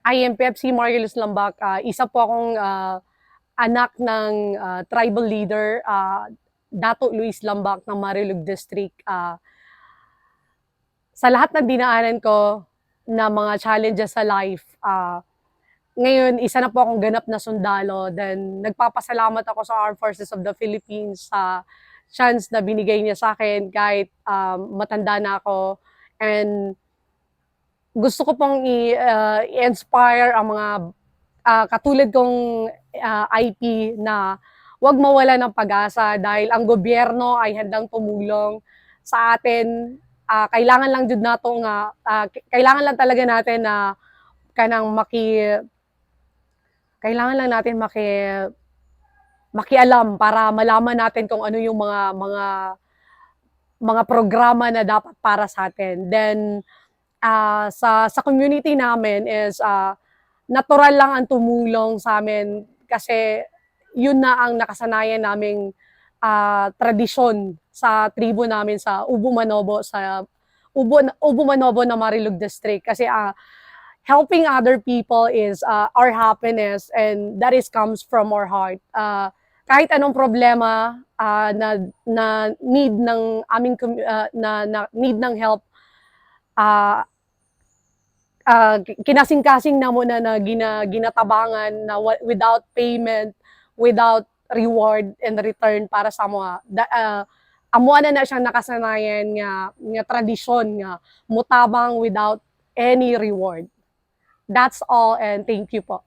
I am Pepsi Margulis Lambak. Isa po akong anak ng tribal leader, Dato Luis Lambak ng Marilug District. Sa lahat ng dinaanan ko na mga challenges sa life, ngayon isa na po akong ganap na sundalo. Then nagpapasalamat ako sa Armed Forces of the Philippines sa chance na binigay niya sa akin kahit matanda na ako. And gusto ko pong i-inspire ang mga katulad kong IP na huwag mawala ng pag-asa dahil ang gobyerno ay handang tumulong sa atin. Kailangan lang jud nato nga kailangan lang talaga natin na kanang kailangan lang natin makialam para malaman natin kung ano yung mga programa na dapat para sa atin. Then sa community namin is natural lang ang tumulong sa amin kasi yun na ang nakasanayan naming tradisyon sa tribo namin sa Ubo Manobo na Marilug District kasi helping other people is our happiness and that is comes from our heart. Kahit anong problema na need ng aming na need ng help, uh, kinasing-kasing na mo na ginatabangan na without payment, without reward and return para sa mga amuan na siyang nakasanayan nga tradisyon nga mutabang without any reward. That's all and thank you po.